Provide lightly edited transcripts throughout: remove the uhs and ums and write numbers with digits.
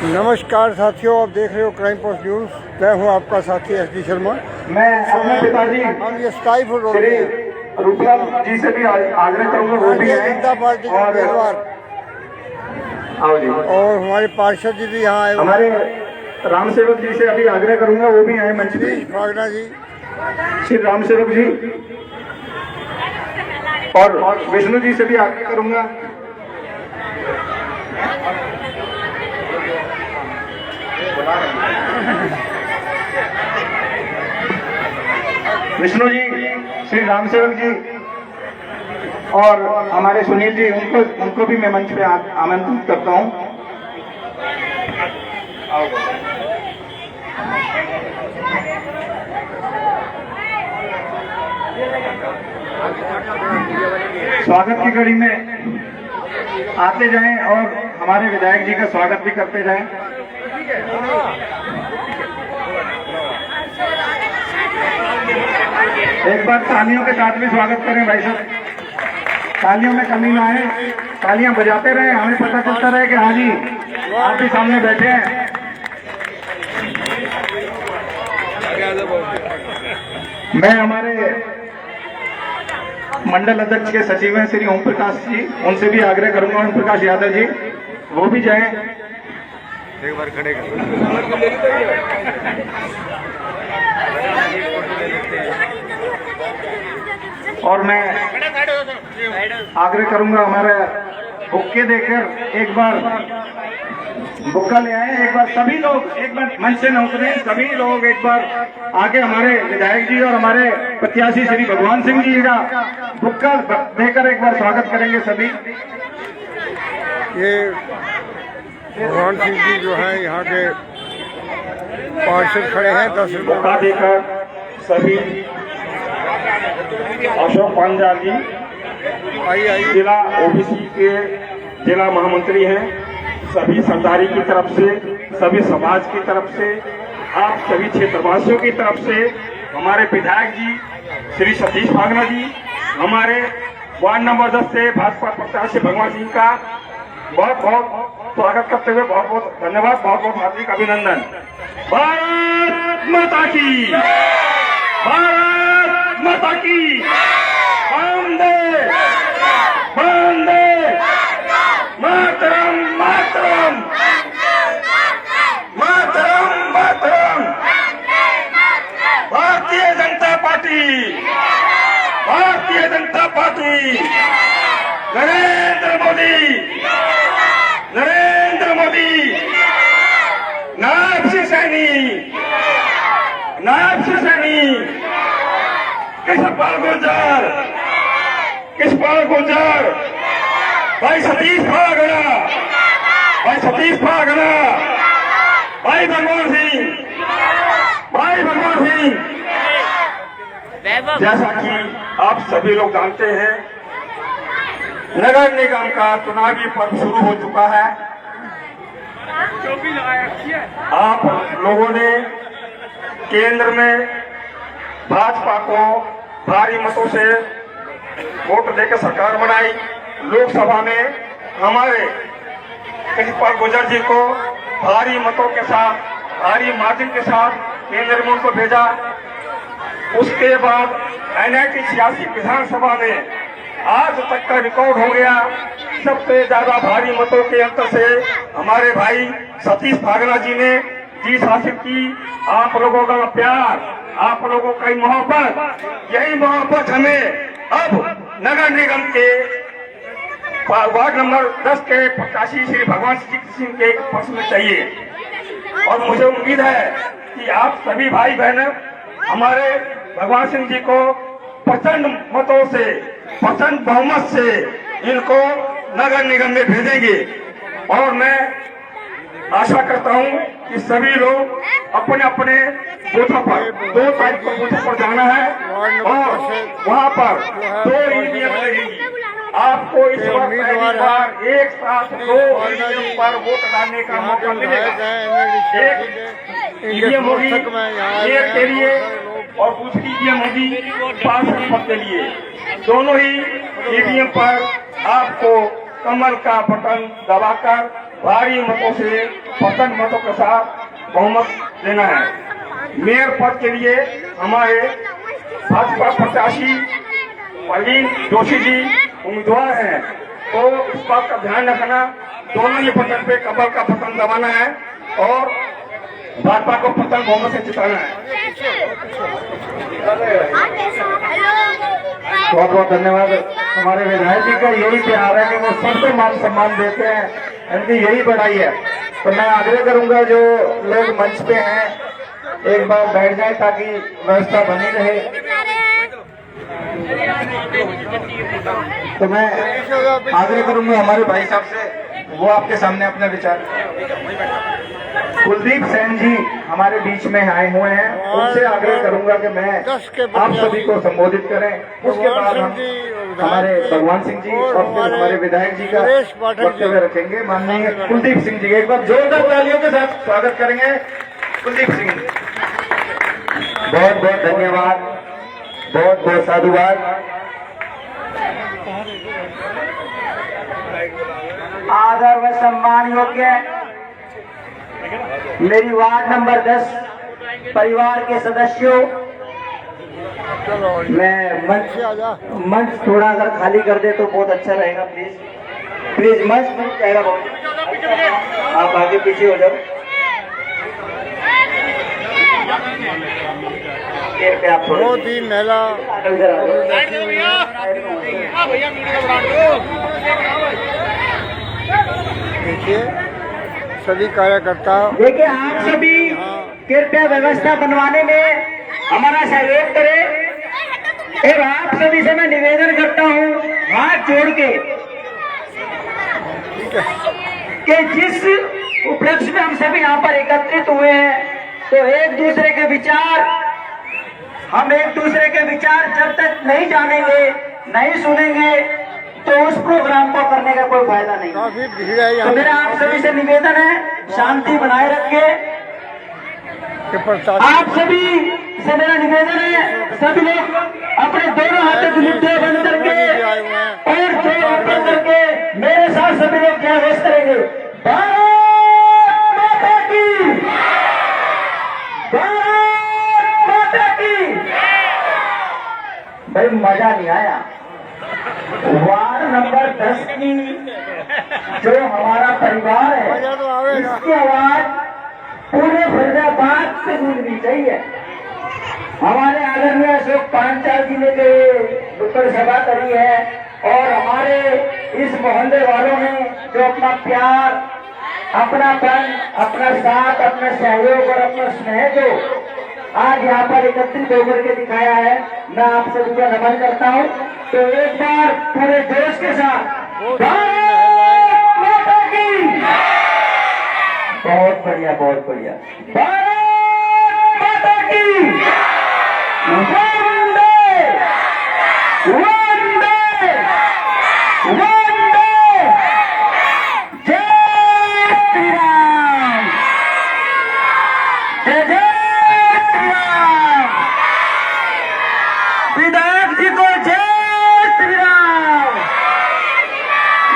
नमस्कार साथियों, आप देख रहे हो क्राइम पोस्ट न्यूज। मैं हूं आपका साथी एस.डी. शर्मा। मैं अपने पिताजी हम ये स्काईफुल रोड श्री रूपलाल जी से भी आग्रह करूंगा, वो भी भारतीय जनता पार्टी के उम्मीदवार आओ जी, और हमारे पार्षद जी भी यहाँ आए। हमारे राम सेवक जी से अभी आग्रह करूंगा, वो भी आए मंच पे। भागना जी, श्री राम सेवक जी और विष्णु जी से भी आग्रह करूंगा। विष्णु जी, श्री राम सेवक जी और हमारे सुनील जी, उनको भी मैं मंच पे आमंत्रित करता हूं। स्वागत की कड़ी में आते जाएं और हमारे विधायक जी का स्वागत भी करते जाएं। एक बार तालियों के साथ भी स्वागत करें भाई साहब, तालियों में कमी ना आए, तालियां बजाते रहे, हमें पता चलता रहे कि हाँ जी आप भी सामने बैठे हैं। मैं हमारे मंडल अध्यक्ष के सचिव हैं श्री ओम प्रकाश जी, उनसे भी आग्रह करूंगा, ओम प्रकाश यादव जी, वो भी जाएं। एक बार खड़े कर। और मैं आग्रह करूंगा हमारा बुक्के देकर एक बार बुक्का ले आए। एक बार सभी लोग एक बार मंच से न उतरे, सभी लोग एक बार आगे हमारे विधायक जी और हमारे प्रत्याशी श्री भगवान सिंह जी का बुक्का देकर एक बार स्वागत करेंगे सभी। ये भगवान सिंह जी जो है यहाँ के पार्षद खड़े हैं। 10 बुक्का देकर सभी अशोक पांजाल जी आइए जिला ओबीसी के जिला महामंत्री हैं, सभी सरदारी की तरफ से, सभी समाज की तरफ से, आप सभी क्षेत्रवासियों की तरफ से, हमारे विधायक जी श्री सतीश भागना जी, हमारे वार्ड नंबर 10 से भाजपा प्रत्याशी भगवान सिंह का बहुत बहुत स्वागत करते हुए बहुत बहुत धन्यवाद, बहुत बहुत हार्दिक अभिनंदन। भारत माता की, भारत माता की, वंदे वंदे मातरम मातरम मातरम मातरम। भारतीय जनता पार्टी, भारतीय जनता पार्टी, नरेंद्र मोदी, नरेंद्र मोदी, नायब सैनी, नायब सैनी, कृष्णपाल गुर्जर, कृष्णपाल गुर्जर, भाई सतीश भागना, भाई सतीश भागना, भाई भगवान सिंह, भाई भगवान सिंह। जैसा कि आप सभी लोग जानते हैं, नगर निगम का चुनावी पर्व शुरू हो चुका है। आप लोगों ने केंद्र में भाजपा को भारी मतों से वोट देकर सरकार बनाई। लोकसभा में हमारे कृष्णपाल गुर्जर जी को भारी मतों के साथ, भारी मार्जिन के साथ केंद्र में उनको भेजा। उसके बाद NIT 86 विधानसभा में आज तक का रिकॉर्ड हो गया, सबसे ज्यादा भारी मतों के अंतर से हमारे भाई सतीश भागना जी ने जीत हासिल की। आप लोगों का प्यार, आप लोगों की मोहब्बत, यही मोहब्बत हमें अब नगर निगम के वार्ड नंबर 10 के प्रत्याशी श्री भगवान सिंह के पक्ष में चाहिए। और मुझे उम्मीद है कि आप सभी भाई बहन हमारे भगवान सिंह जी को प्रचंड मतों से, प्रचंड बहुमत से इनको नगर निगम में भेजेंगे। और मैं आशा करता हूं कि सभी लोग अपने अपने बूथों पर 2 तारीख को बूथों पर जाना है और वहां पर 2 ईवीएम लगेगी। आपको इस वक्त पहली बार एक साथ 2 ईवीएम पर वोट डालने का मौका मिलेगा। एक ईवीएम होगी एक के लिए और दूसरी ईवीएम होगी पार्षद पद के लिए। दोनों ही ईवीएम पर आपको कमल का बटन दबाकर भारी मतों से पसंद मतों के साथ बहुमत देना है। मेयर पद के लिए हमारे भाजपा प्रत्याशी प्रवीण जोशी जी उम्मीदवार हैं, तो इस बात का ध्यान रखना, दोनों ही बटन पे कमल का बटन दबाना है और भाजपा को प्रचंड बहुमत से जिताना है। बहुत बहुत धन्यवाद। हमारे विधायक जी का यही प्यार है कि वो सबको मान सम्मान देते हैं, इनकी यही बड़ाई है। तो मैं आग्रह करूंगा जो लोग मंच पे हैं एक बार बैठ जाए ताकि व्यवस्था बनी रहे। तो मैं आग्रह करूंगा हमारे भाई साहब से, वो आपके सामने अपने विचार। कुलदीप सेन जी हमारे बीच में आए हुए हैं, उनसे आग्रह करूंगा कि मैं आप सभी को संबोधित करें। उसके बाद हम हमारे भगवान सिंह जी और फिर हमारे विधायक जी का वक्तव्य रखेंगे। माननीय कुलदीप सिंह जी, एक बार जोरदार तालियों के साथ स्वागत करेंगे कुलदीप सिंह जी। बहुत बहुत धन्यवाद, बहुत बहुत साधुवाद। आदर व सम्मान योग्य मेरी वार्ड नंबर 10 परिवार के सदस्यों, मैं मंच थोड़ा अगर खाली कर दे तो बहुत अच्छा रहेगा। प्लीज प्लीज, मंच मिल जाएगा बहुत, आप आगे पीछे हो जाओ। पे आप बहुत ही महिला इधर आ जाओ। देखिए सभी कार्यकर्ता, देखिए आप सभी कृपया व्यवस्था बनवाने में हमारा सहयोग करें और आप सभी से मैं निवेदन करता हूँ हाथ जोड़ के कि जिस उपलक्ष्य में हम सभी यहाँ पर एकत्रित हुए हैं, तो एक दूसरे के विचार, हम एक दूसरे के विचार जब तक नहीं जानेंगे, नहीं सुनेंगे, तो उस प्रोग्राम को करने का कोई फायदा नहीं। काफी भीड़ है तो यहाँ मेरा आप सभी से निवेदन है, शांति बनाए रखे। के प्रत्याशी। आप सभी से मेरा निवेदन है, सभी लोग अपने दोनों हाथों मुट्ठियां बंद करके और जोर ऊपर करके मेरे साथ सभी लोग जय घोष करेंगे। भारत माता की, भारत माता की। भाई मजा नहीं आया। वार्ड नंबर 10 की जो हमारा परिवार है, इसकी आवाज पूरे फरीदाबाद से गूंजनी चाहिए। हमारे आदरणीय अशोक पांचाल जी ने जो नुक्कड़ सभा करी है और हमारे इस मोहल्ले वालों ने जो अपना प्यार, अपनापन, अपना साथ, अपना सहयोग और अपना स्नेह जो आज यहाँ पर एकत्रित होकर के दिखाया है, मैं आप सभी को नमन करता हूँ। तो एक बार पूरे जोश के साथ भारत माता की। बहुत बढ़िया, बहुत बढ़िया। भारत माता की। वंदे वंदे वंदे। जय श्री राम, जय जय श्री राम। विधायक जी को जय श्री राम,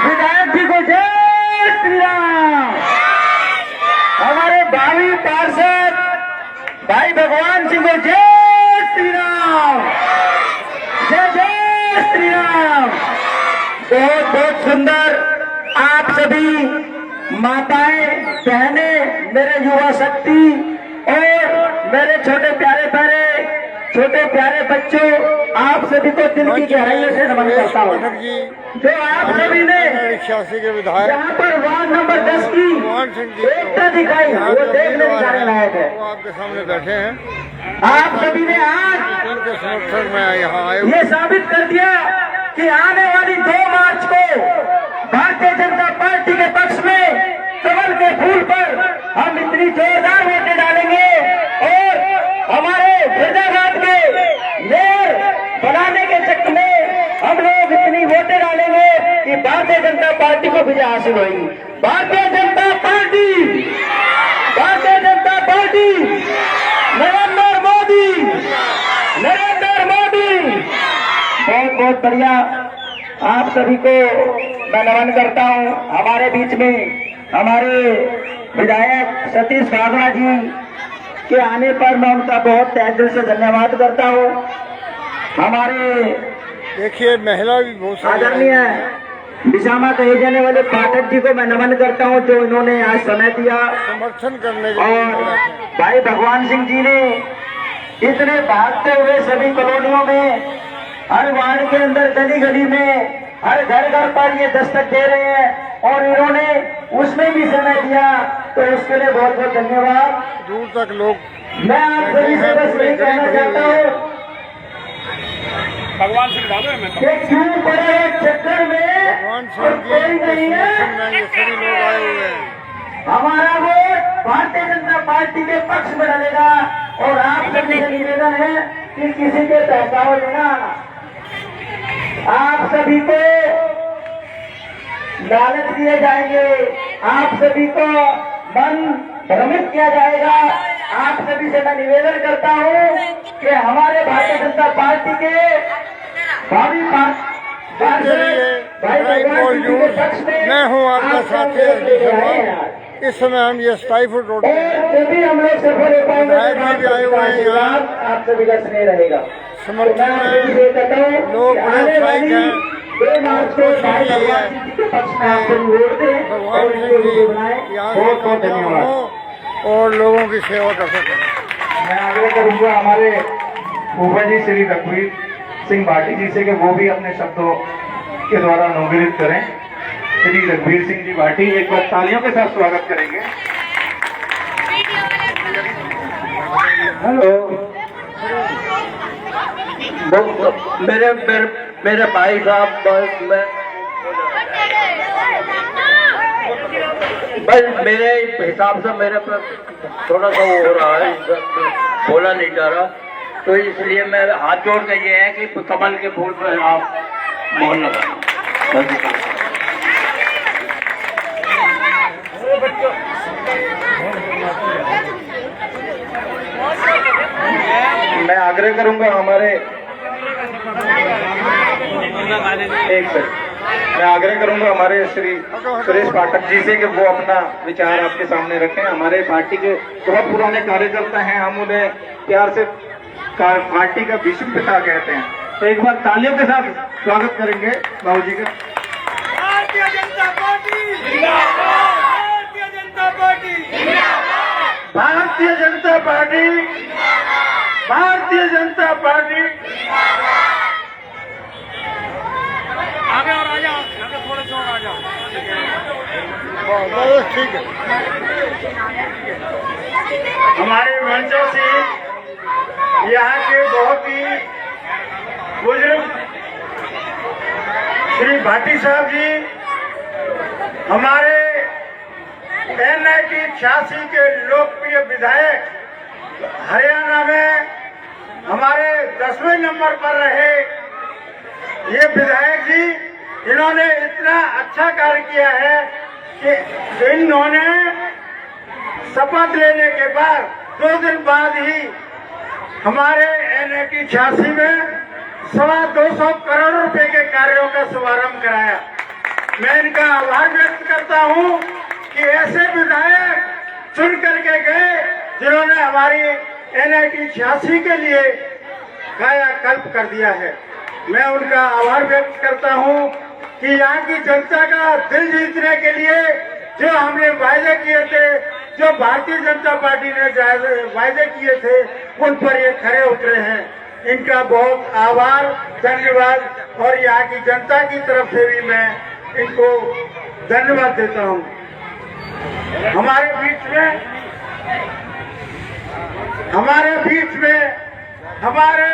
विधायक जी को जय श्री राम। हमारे भावी पार्षद भाई भगवान सिंह को जय श्री राम, जय जय श्री राम। बहुत बहुत सुंदर आप सभी माताएं, बहनें, मेरे युवा शक्ति और मेरे छोटे प्यारे बच्चों, आप सभी को दिल की गहराइयों से नमन करता हूँ। जो आप सभी ने 86 के विधायक यहाँ पर वार्ड नंबर 10 की एकता दिखाई, वो देखने दिखाने लायक है। वो आपके सामने बैठे हैं। आप सभी ने आज उनके समर्थन में यहाँ आए ये साबित कर दिया कि आने वाली 2 मार्च को भारतीय जनता पार्टी के पक्ष में कमल के फूल पर हम इतनी जोरदार वोटें डालेंगे और हमारे फरीदाबाद के मेयर बनाने के चक्कर में हम लोग इतनी वोटें डालेंगे कि भारतीय जनता पार्टी को विजय हासिल होगी। Bharatiya Janata party, Bharatiya Janata party, Narendra Modi, Narendra Modi. बहुत बहुत बढ़िया। आप सभी को मैं नमन करता हूँ। हमारे बीच में हमारे विधायक सतीश कागड़ा जी के आने पर मैं उनका बहुत तहे दिल से धन्यवाद करता हूँ। हमारे देखिए महिला भी बहुत सारी आदरणीय विशामा कहे जाने वाले पाठक जी को मैं नमन करता हूँ, जो इन्होंने आज समय दिया। समर्थन करने के और लिए भाई भगवान सिंह जी ने इतने भागते हुए सभी कॉलोनियों में, हर वार्ड के अंदर, गली गली में, हर घर घर पर ये दस्तक दे रहे हैं और इन्होंने उसमें भी समय दिया, तो उसके लिए बहुत बहुत धन्यवाद। दूर तक लोग मैं आप सभी से बस यही कहना चाहता हूँ भगवान सिंह धामे में कि क्यों पड़े चक्कर में भगवान और सिंह कोई जी नहीं है। समर्थन में ये सभी लोग आए हुए हैं। हमारा वोट भारतीय जनता पार्टी के पक्ष में डलेगा और आप सभी से निवेदन है कि किसी के बहकावे में ना आना। आप सभी को लालच दिए जाएंगे, आप सभी को मन भ्रमित किया जाएगा। आप सभी से मैं निवेदन करता हूँ कि हमारे भारतीय जनता पार्टी के भावी पार्षद भाई भगवान सिंह जी के पक्ष में मैं हूँ आपका आप साथी सब अजीत लोग आए कुमार। हैं। इस समय हम ये स्टाइफुड रोड पे हैं। और जब भी हम लोग सफल हो पाएंगे विधायक तो आप भी आए सभी हुए का हैं यहाँ। आशीर्वाद आप सभी का स्नेह रहेगा। समर्थन तो मैं आप सभी से कहता हूँ लोग कि बड़े आने उत्साहित वाली हैं। 2 मार्च को भाई भगवान सिंह जी के पक्ष में आप सभी वोट दें भगवान और सिंह इनको जी विजयी बनाएं। यहाँ से बहुत बहुत कामयाब धन्यवाद। हों और लोगों की सेवा कर सकें। मैं आग्रह करूंगा हमारे फूफा जी श्री रघुवीर सिंह भाटी जी से कि वो भी अपने शब्दों के द्वारा अनुग्रहित करें। श्री रघुवीर सिंह जी भाटी एक बार तालियों के साथ स्वागत करेंगे। हेलो, मेरे मेरे मेरे भाई साहब, बस मेरे हिसाब से मेरे पर थोड़ा सा वो हो रहा है, बोला नहीं जा रहा, तो इसलिए मैं हाथ जोड़ के ये है कि कमल के फूल पर आप मोहर लगाएं। मैं आग्रह करूंगा हमारे मैं आग्रह करूंगा हमारे श्री सुरेश पाठक जी से कि वो अपना विचार आपके सामने रखें। हमारे पार्टी के बहुत पुराने कार्यकर्ता हैं, हम उन्हें प्यार से पार्टी का विश्व पिता कहते हैं। तो एक बार तालियों के साथ स्वागत करेंगे बाबू जी का। भारतीय जनता पार्टी जिंदाबाद, भारतीय जनता पार्टी जिंदाबाद, भारतीय जनता पार्टी, भारतीय जनता पार्टी। आगे और आ जाओ, आगे थोड़े से और आ जाओ। बस ठीक है। हमारे मंचों से यहाँ के बहुत ही बुजुर्ग श्री भाटी साहब जी, हमारे NIT-86 के लोकप्रिय विधायक, हरियाणा में हमारे 10वें नंबर पर रहे ये विधायक जी, इन्होंने इतना अच्छा कार्य किया है कि इन्होंने शपथ लेने के बाद 2 दिन बाद ही हमारे NIT-86 में 225 करोड़ रुपए के कार्यों का शुभारंभ कराया। मैं इनका आभार व्यक्त करता हूं कि ऐसे विधायक चुन करके गए जिन्होंने हमारी NIT-86 के लिए कायाकल्प कर दिया है। मैं उनका आभार व्यक्त करता हूं कि यहाँ की जनता का दिल जीतने के लिए जो हमने वायदे किए थे, जो भारतीय जनता पार्टी ने वायदे किए थे, उन पर ये खरे उतरे हैं। इनका बहुत आभार, धन्यवाद और यहाँ की जनता की तरफ से भी मैं इनको धन्यवाद देता हूँ। हमारे बीच में हमारे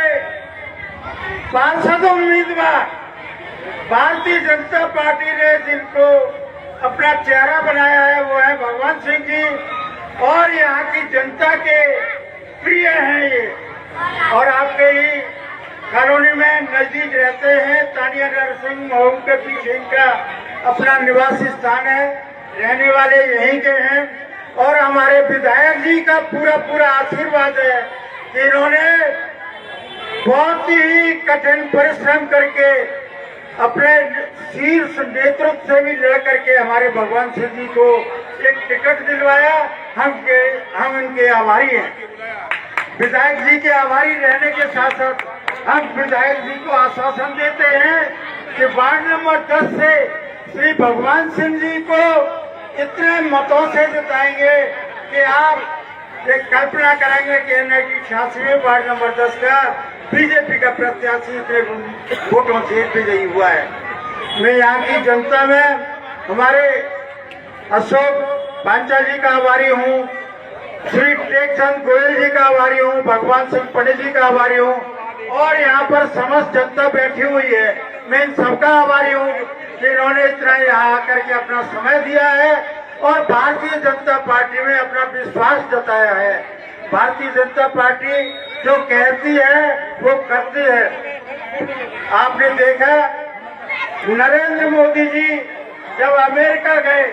पार्षद उम्मीदवार भारतीय जनता पार्टी ने जिनको अपना चेहरा बनाया है वो है भगवान सिंह जी, और यहाँ की जनता के प्रिय हैं ये, और आपके ही कॉलोनी में नजदीक रहते हैं। तानिया नरसिंह होम के पीछे इनका अपना निवासी स्थान है, रहने वाले यहीं के हैं, और हमारे विधायक जी का पूरा आशीर्वाद है कि इन्होंने बहुत ही कठिन परिश्रम करके अपने शीर्ष नेतृत्व से भी लड़ करके हमारे भगवान सिंह जी को एक टिकट दिलवाया। हम इनके आभारी हैं। विधायक जी के आभारी रहने के साथ साथ हम विधायक जी को आश्वासन देते हैं कि वार्ड नंबर 10 से श्री भगवान सिंह जी को इतने मतों से जिताएंगे कि आप एक कल्पना करेंगे कि 86वें वार्ड नंबर 10 का बीजेपी का प्रत्याशी इतने वोटों से विजयी हुआ है। मैं यहाँ की जनता में हमारे अशोक पांचाल जी का आभारी हूँ, श्री टेकचंद गोयल जी का आभारी हूँ, भगवान सिंह पंडित जी का आभारी हूँ और यहाँ पर समस्त जनता बैठी हुई है। मैं इन सबका आभारी हूँ कि इन्होंने इतना यहाँ आकर के अपना समय दिया है और भारतीय जनता पार्टी में अपना विश्वास जताया है। भारतीय जनता पार्टी जो कहती है वो करती है। आपने देखा नरेंद्र मोदी जी जब अमेरिका गए,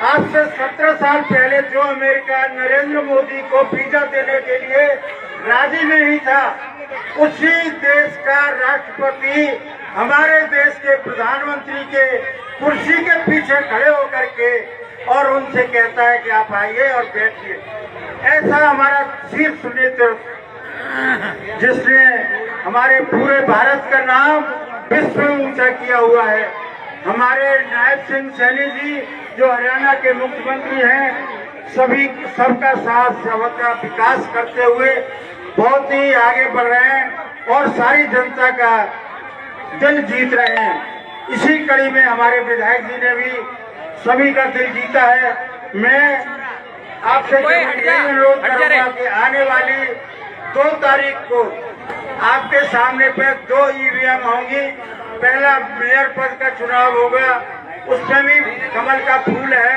आज से 17 साल पहले जो अमेरिका नरेंद्र मोदी को वीजा देने के लिए राजी नहीं था, उसी देश का राष्ट्रपति हमारे देश के प्रधानमंत्री के कुर्सी के पीछे खड़े होकर के और उनसे कहता है कि आप आइए और बैठिए। ऐसा हमारा शीर्ष नेतृत्व जिसने हमारे पूरे भारत का नाम विश्व में ऊंचा किया हुआ है। हमारे नायब सिंह सैनी जी जो हरियाणा के मुख्यमंत्री हैं, सभी सबका साथ सबका विकास करते हुए बहुत ही आगे बढ़ रहे हैं और सारी जनता का दिल जीत रहे हैं। इसी कड़ी में हमारे विधायक जी ने भी सभी का दिल जीता है। मैं आपसे अनुरोध करूंगा कि आने वाली 2 तारीख को आपके सामने पे 2 ईवीएम होंगी। पहला मेयर पद का चुनाव होगा, उसमें भी कमल का फूल है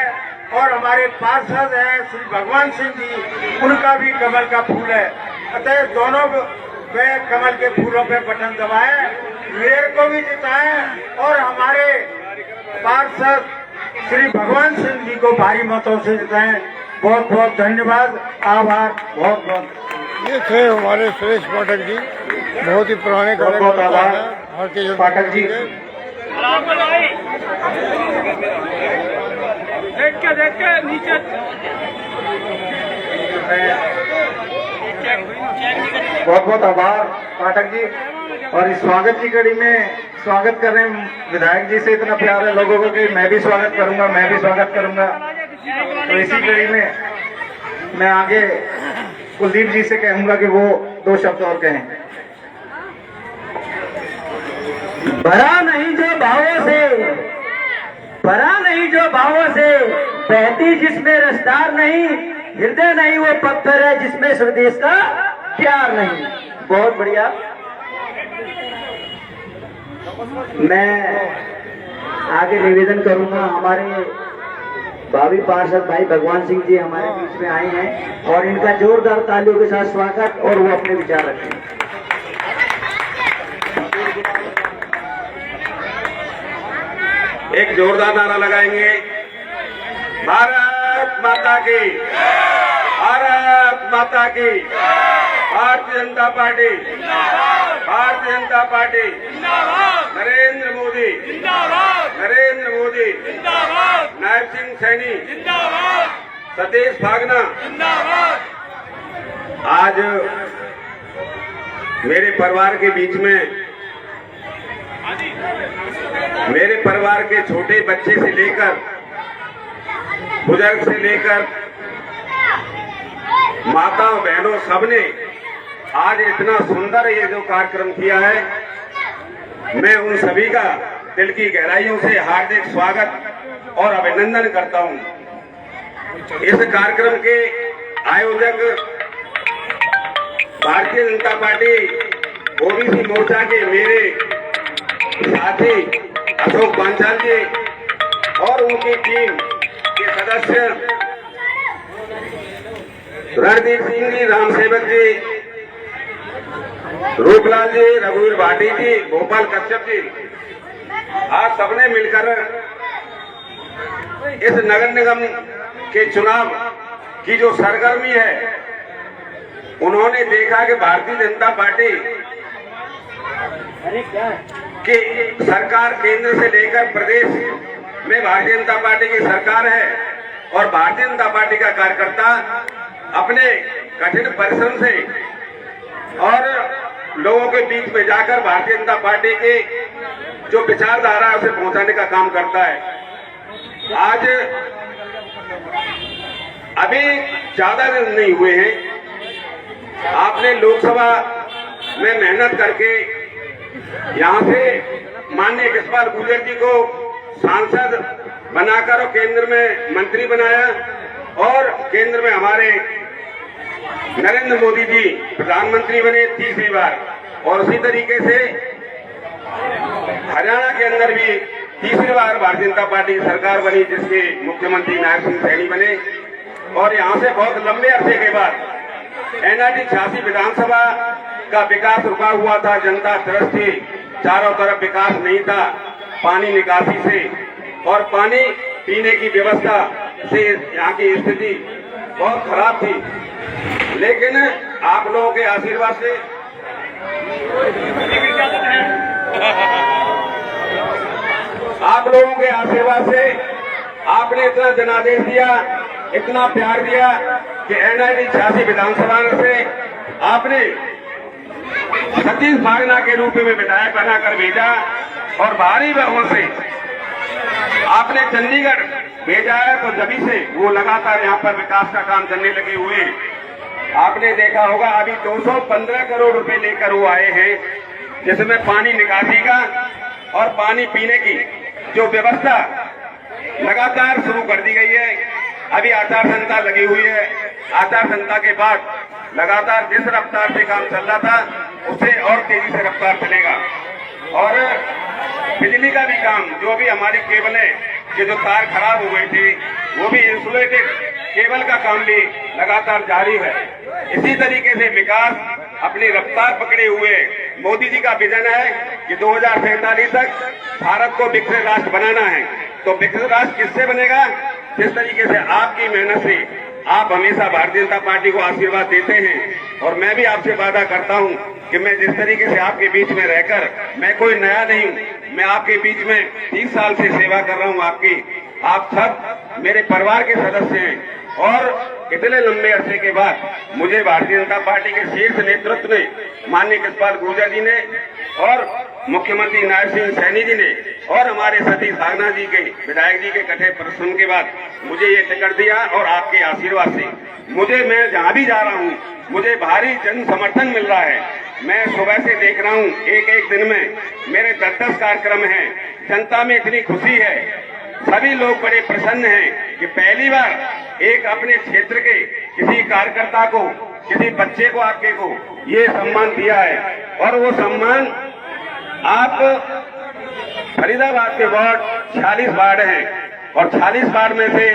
और हमारे पार्षद हैं श्री भगवान सिंह जी, उनका भी कमल का फूल है। अतः दोनों पे कमल के फूलों पे बटन दबाएं, मेयर को भी जिताएं और हमारे पार्षद श्री भगवान सिंह जी को भारी मतों से जिताएं। बहुत बहुत धन्यवाद, आभार, बहुत बहुत। ये थे हमारे सुरेश पाठक जी, बहुत ही पुराने कार्यकर्ता हैं भारतीय जनता पाठक जी। देख के नीचे बहुत बहुत आभार पाठक जी। और इस स्वागत की कड़ी में स्वागत कर रहे हैं विधायक जी से इतना प्यार है लोगों को कि मैं भी स्वागत करूंगा। तो इसी कड़ी में मैं आगे कुलदीप जी से कहूंगा कि वो 2 शब्द और कहें। भरा नहीं जो भावों से बहती जिसमें रसदार नहीं, हृदय नहीं वो पत्थर है जिसमें स्वदेश का प्यार नहीं। बहुत बढ़िया। मैं आगे निवेदन करूंगा, हमारे भावी पार्षद भाई भगवान सिंह जी हमारे बीच में आए हैं और इनका जोरदार तालियों के साथ स्वागत और वो अपने विचार रखें। एक जोरदार नारा लगाएंगे, भारत माता की, भारत माता की, भारतीय जनता पार्टी, भारतीय जनता पार्टी, नरेंद्र मोदी, नरेंद्र मोदी, नायब सिंह सैनी, सतीश भागना। आज मेरे परिवार के बीच में, मेरे परिवार के छोटे बच्चे से लेकर बुजुर्ग से लेकर माता बहनों सबने आज इतना सुंदर ये जो कार्यक्रम किया है, मैं उन सभी का दिल की गहराइयों से हार्दिक स्वागत और अभिनंदन करता हूं। इस कार्यक्रम के आयोजक भारतीय जनता पार्टी ओबीसी मोर्चा के मेरे साथी अशोक पांचाल जी और उनकी टीम के सदस्य रणदीप सिंह जी, राम सेवक जी, रूपलाल जी, रघुवीर भाटी जी, गोपाल कश्यप जी, आज सबने मिलकर इस नगर निगम के चुनाव की जो सरगर्मी है, उन्होंने देखा कि भारतीय जनता पार्टी कि सरकार केंद्र से लेकर प्रदेश में भारतीय जनता पार्टी की सरकार है और भारतीय जनता पार्टी का कार्यकर्ता अपने कठिन परिश्रम से और लोगों के बीच में जाकर भारतीय जनता पार्टी की जो विचारधारा है उसे पहुंचाने का काम करता है। आज अभी ज्यादा दिन नहीं हुए हैं, आपने लोकसभा में मेहनत करके यहां से माननीय यशपाल गुर्जर जी को सांसद बनाकर और केंद्र में मंत्री बनाया और केंद्र में हमारे नरेंद्र मोदी जी प्रधानमंत्री बने तीसरी बार, और उसी तरीके से हरियाणा के अंदर भी तीसरी बार भारतीय जनता पार्टी की सरकार बनी जिसके मुख्यमंत्री नायब सिंह सैनी बने। और यहां से बहुत लंबे अरसे के बाद एनआईटी 86 विधानसभा का विकास रुका हुआ था, जनता त्रस्त थी, चारों तरफ विकास नहीं था, पानी निकासी से और पानी पीने की व्यवस्था से यहाँ की स्थिति बहुत खराब थी। लेकिन आप लोगों के आशीर्वाद से आपने इतना जनादेश दिया, इतना प्यार दिया कि एनआईटी 86 विधानसभा से आपने सतीश भागना के रूप में विधायक बनाकर भेजा और भारी बहुमत से आपने चंडीगढ़ भेजा है। तो जभी से वो लगातार यहाँ पर विकास का काम करने लगे हुए हैं। आपने देखा होगा अभी 215 करोड़ रुपए लेकर वो आए हैं, जिसमें पानी निकासी का और पानी पीने की जो व्यवस्था लगातार शुरू कर दी गई है। अभी आचार संहिता लगी हुई है, आचार संहिता के बाद लगातार जिस रफ्तार से काम चल रहा था उससे और तेजी से रफ्तार चलेगा। और बिजली का भी काम, जो भी हमारी केबल है कि जो तार खराब हो गए थे वो भी इंसुलेटेड केबल का काम भी लगातार जारी है। इसी तरीके से विकास अपनी रफ्तार पकड़े हुए मोदी जी का विजन है कि 2047 तक भारत को विकसित राष्ट्र बनाना है। तो विकसित राष्ट्र किससे बनेगा? जिस तरीके से आपकी मेहनत से आप हमेशा भारतीय जनता पार्टी को आशीर्वाद देते हैं और मैं भी आपसे वादा करता हूं कि मैं जिस तरीके से आपके बीच में रहकर, मैं कोई नया नहीं हूं, मैं आपके बीच में 30 साल से सेवा कर रहा हूं आपकी। आप सब मेरे परिवार के सदस्य हैं और इतने लंबे अरसे के बाद मुझे भारतीय जनता पार्टी के शीर्ष नेतृत्व ने, माननीय यशपाल गुर्जर जी ने और मुख्यमंत्री नायब सिंह सैनी जी ने और हमारे सतीश भागना जी के विधायक जी के कठिन परिश्रम के बाद मुझे ये टिकट दिया और आपके आशीर्वाद से मैं जहां भी जा रहा हूं मुझे भारी जन समर्थन मिल रहा है। मैं सुबह से देख रहा हूं, एक एक दिन में मेरे 10-10 कार्यक्रम हैं, जनता में इतनी खुशी है, सभी लोग बड़े प्रसन्न हैं कि पहली बार एक अपने क्षेत्र के किसी कार्यकर्ता को, किसी बच्चे को, आपके को ये सम्मान दिया है। और वो सम्मान आप फरीदाबाद के वार्ड 46 वार्ड हैं और 46 वार्ड में से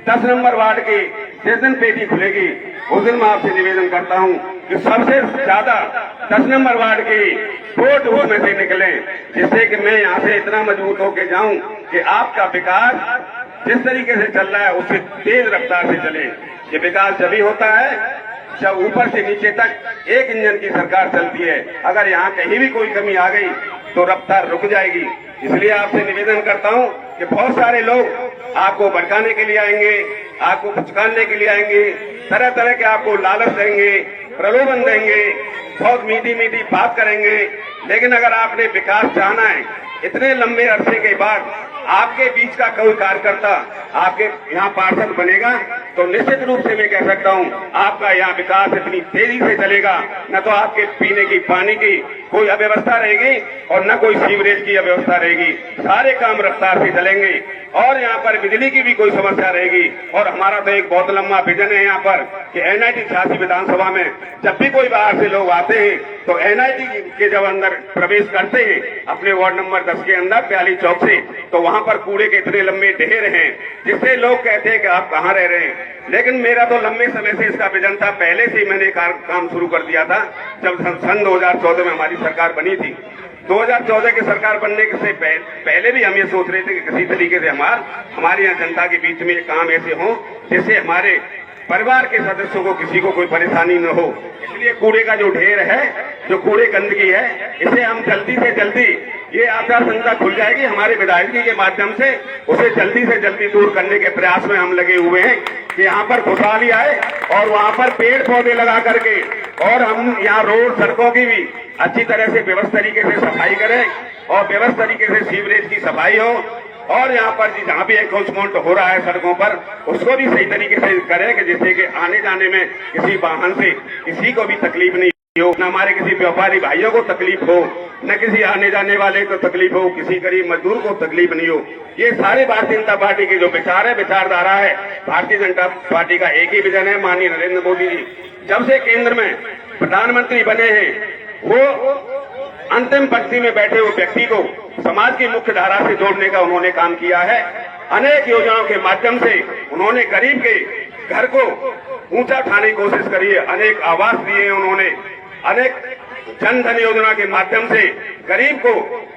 10 नंबर वार्ड की जिस दिन पेटी खुलेगी उस दिन मैं आपसे निवेदन करता हूं कि सबसे ज्यादा 10 नंबर वार्ड की वोट उसमें से निकले, जिससे कि मैं यहां से इतना मजबूत होकर जाऊं कि आपका विकास जिस तरीके से चल रहा है उससे तेज रफ्तार से चले। ये विकास जब ही होता है जब ऊपर से नीचे तक एक इंजन की सरकार चलती है। अगर यहाँ कहीं भी कोई कमी आ गई तो रफ्तार रुक जाएगी। इसलिए आपसे निवेदन करता हूँ कि बहुत सारे लोग आपको भड़काने के लिए आएंगे, आपको पुचकारने के लिए आएंगे, तरह तरह के आपको लालच देंगे, प्रलोभन देंगे, बहुत मीठी मीठी बात करेंगे। लेकिन अगर आपने विकास चाहना है, इतने लंबे अरसे के बाद आपके बीच का कोई कार्यकर्ता आपके यहाँ पार्षद बनेगा तो निश्चित रूप से मैं कह सकता हूँ आपका यहाँ विकास इतनी तेजी से चलेगा, न तो आपके पीने की पानी की कोई अव्यवस्था रहेगी और न कोई सीवरेज की अव्यवस्था रहेगी। सारे काम रफ्तार से चलेंगे और यहाँ पर बिजली की भी कोई समस्या रहेगी। और हमारा तो एक बहुत लंबा विजन है यहाँ पर कि एनआईटी 86 विधानसभा में जब भी कोई बाहर से लोग आते हैं तो एनआईटी के जब अंदर प्रवेश करते हैं अपने वार्ड नंबर 10 के अंदर प्याली चौक से, तो वहां पर कूड़े के इतने लंबे ढेर हैं जिससे लोग कहते हैं कि आप कहाँ रह रहे हैं। लेकिन मेरा तो लंबे समय से इसका विजन था, पहले से ही मैंने काम शुरू कर दिया था जब सन 2014 में हमारी सरकार बनी थी। 2014 की सरकार बनने से पहले भी हम ये सोच रहे थे कि किसी तरीके से हमारे यहाँ जनता के बीच में काम ऐसे हो जिससे हमारे परिवार के सदस्यों को किसी को कोई परेशानी न हो। इसलिए कूड़े का जो ढेर है जो कूड़े गंदगी है, इसे हम जल्दी से जल्दी, ये आचार संहिता खुल जाएगी हमारे विधायक जी के माध्यम से, उसे जल्दी से जल्दी दूर करने के प्रयास में हम लगे हुए हैं कि यहाँ पर खुशहाली आए और वहाँ पर पेड़ पौधे लगा करके और हम यहाँ रोड सड़कों की भी अच्छी तरह से व्यवस्थित तरीके से सफाई करें और व्यवस्थित तरीके से सीवरेज की सफाई हो और यहाँ पर जहाँ भी एनक्रोचमेंट हो रहा है सड़कों पर उसको भी सही तरीके से करें कि जिससे कि आने जाने में किसी वाहन से किसी को भी तकलीफ नहीं हो, न हमारे किसी व्यापारी भाइयों को तकलीफ हो, न किसी आने जाने वाले को तकलीफ हो, किसी गरीब मजदूर को तकलीफ नहीं हो। ये सारे भारतीय जनता पार्टी के जो विचार है, विचारधारा है, भारतीय जनता पार्टी का एक ही विजन है। माननीय नरेंद्र मोदी जी जब से केंद्र में प्रधानमंत्री बने हैं, वो अंतिम पंक्ति में बैठे हुए व्यक्ति को समाज की मुख्य धारा से जोड़ने का उन्होंने काम किया है। अनेक योजनाओं के माध्यम से उन्होंने गरीब के घर को ऊंचा उठाने की कोशिश करी है, अनेक आवास दिए हैं उन्होंने, अनेक जन धन योजना के माध्यम से गरीब को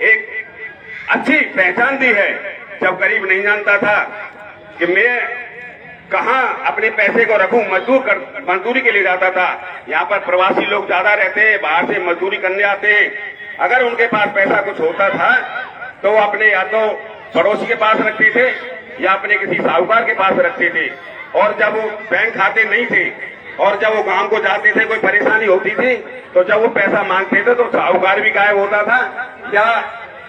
एक अच्छी पहचान दी है। जब गरीब नहीं जानता था कि मैं कहां अपने पैसे को रखूं, मजदूरी के लिए जाता था। यहाँ पर प्रवासी लोग ज्यादा रहते हैं, बाहर से मजदूरी करने आते हैं। अगर उनके पास पैसा कुछ होता था तो अपने या तो पड़ोसी के पास रखते थे या अपने किसी साहूकार के पास रखते थे। और जब वो बैंक खाते नहीं थे और जब वो गांव को जाते थे, कोई परेशानी होती थी तो जब वो पैसा मांगते थे तो साहूकार भी गायब होता था या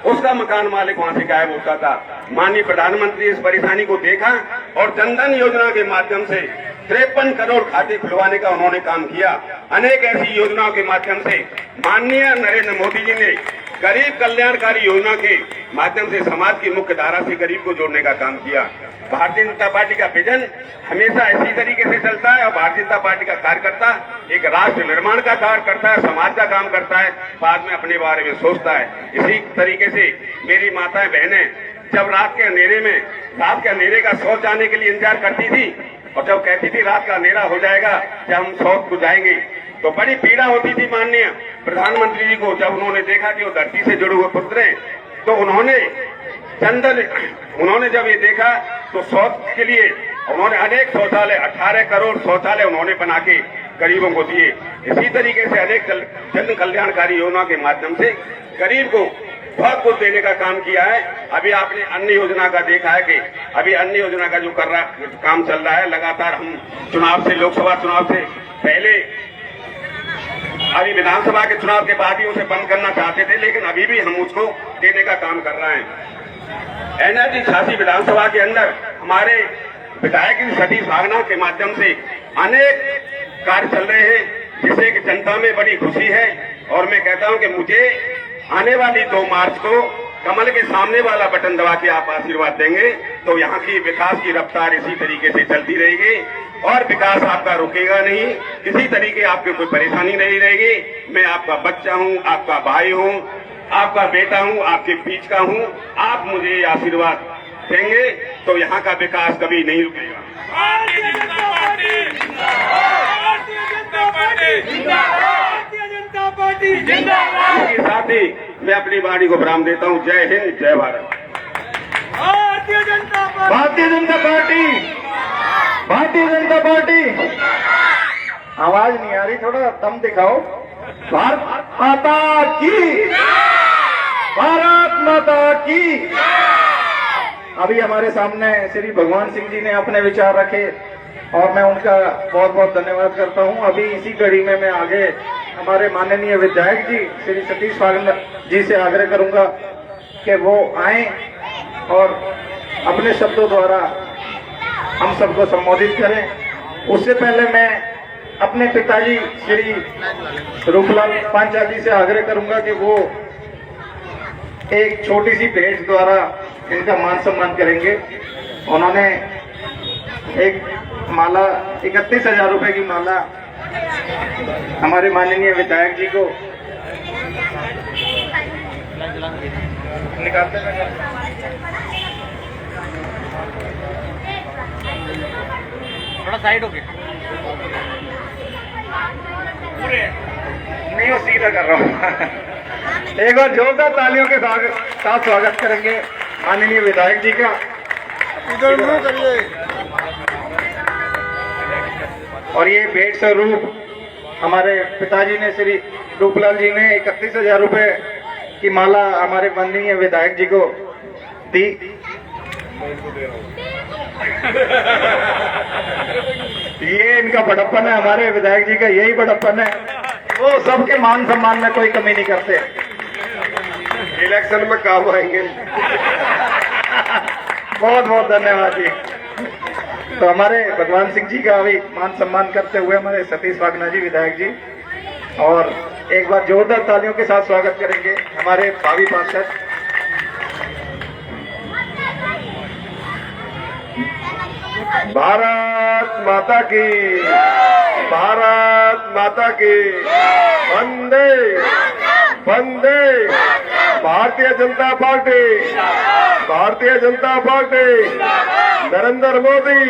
उसका मकान मालिक वहां से गायब होता था। माननीय प्रधानमंत्री इस परेशानी को देखा और जनधन योजना के माध्यम से 53 करोड़ खाते खुलवाने का उन्होंने काम किया। अनेक ऐसी योजनाओं के माध्यम से माननीय नरेंद्र मोदी जी ने गरीब कल्याणकारी योजना के माध्यम से समाज की मुख्य धारा से गरीब को जोड़ने का काम किया। भारतीय जनता पार्टी का विजन हमेशा इसी तरीके से चलता है और भारतीय जनता पार्टी का कार्यकर्ता एक राष्ट्र निर्माण का कार्य करता है, समाज का काम करता है, बाद में अपने बारे में सोचता है। इसी तरीके से मेरी माताएं बहनें जब रात के अंधेरे का शौच जाने के लिए इंतजार करती थी और जब कहती थी रात का अंधेरा हो जाएगा जब हम शौच को जाएंगे, तो बड़ी पीड़ा होती थी। माननीय प्रधानमंत्री जी को जब उन्होंने देखा कि वो धरती से जुड़े हुए पुत्र हैं, तो उन्होंने जब ये देखा तो शौच के लिए उन्होंने अनेक शौचालय 18 करोड़ शौचालय उन्होंने बना के गरीबों को दिए। इसी तरीके से अनेक जन कल्याणकारी योजना के माध्यम से गरीब को बहुत कुछ देने का काम किया है। अभी आपने अन्य योजना का देखा है कि अभी अन्य योजना का जो काम चल रहा है, लगातार हम चुनाव से, लोकसभा चुनाव से पहले अभी विधानसभा के चुनाव के बाद ही उसे बंद करना चाहते थे, लेकिन अभी भी हम उसको देने का काम कर रहे हैं। एनआरटी 86 विधानसभा के अंदर हमारे विधायक सतीश भागना के माध्यम से अनेक कार्य चल रहे हैं, जिससे कि जनता में बड़ी खुशी है। और मैं कहता हूं कि मुझे आने वाली 2 मार्च को कमल के सामने वाला बटन दबा के आप आशीर्वाद देंगे तो यहाँ की विकास की रफ्तार इसी तरीके से चलती रहेगी और विकास आपका रुकेगा नहीं, किसी तरीके आपकी कोई परेशानी नहीं रहेगी। मैं आपका बच्चा हूँ, आपका भाई हूँ, आपका बेटा हूँ, आपके बीच का हूँ। आप मुझे आशीर्वाद देंगे तो यहाँ का विकास कभी नहीं रुकेगा। भारतीय जनता पार्टी जिंदाबाद। इसके साथ ही मैं अपनी वाणी को विराम देता हूँ। जय हिंद, जय Bharat. Bharatiya Janata party, Bharatiya Janata party, Bharatiya Janata party. आवाज नहीं आ रही, थोड़ा दम दिखाओ। भारत माता की, भारत माता की। अभी हमारे सामने श्री भगवान सिंह जी ने अपने विचार रखे और मैं उनका बहुत बहुत धन्यवाद करता हूं। अभी इसी कड़ी में मैं आगे हमारे माननीय विधायक जी श्री सतीश भागना जी से आग्रह करूंगा कि वो आए और अपने शब्दों द्वारा हम सबको संबोधित करें। उससे पहले मैं अपने पिताजी श्री रूपलाल पांचाल जी से आग्रह करूंगा कि वो एक छोटी सी भेंट द्वारा इनका मान सम्मान करेंगे। उन्होंने एक माला 31,000 रुपए की माला हमारे माननीय विधायक जी को निकालते हैं। थोड़ा साइड हो गया, नहीं वो सीधा कर रहा हूँ। एक बार जोरदार तालियों के साथ स्वागत करेंगे माननीय विधायक जी का। इधर मुंह करिए। और ये भेंट स्वरूप हमारे पिताजी ने श्री रूपलाल जी ने 31,000 रुपए की माला हमारे माननीय विधायक जी को दी। ये इनका बड़प्पन है, हमारे विधायक जी का यही बड़प्पन है, वो सबके मान सम्मान में कोई कमी नहीं करते। इलेक्शन में काम आएंगे। बहुत बहुत धन्यवाद जी। तो हमारे भगवान सिंह जी का भी मान सम्मान करते हुए हमारे सतीश वागना जी विधायक जी, और एक बार जोरदार तालियों के साथ स्वागत करेंगे हमारे भावी पार्षद। भारत माता की, भारत माता की, वंदे वंदे भारतीय जनता पार्टी, भारतीय जनता पार्टी, नरेंद्र मोदी,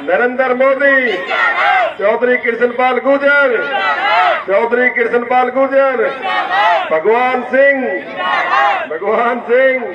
नरेंद्र मोदी, चौधरी कृष्णपाल गुर्जर, चौधरी कृष्णपाल गुर्जर, भगवान सिंह, भगवान सिंह।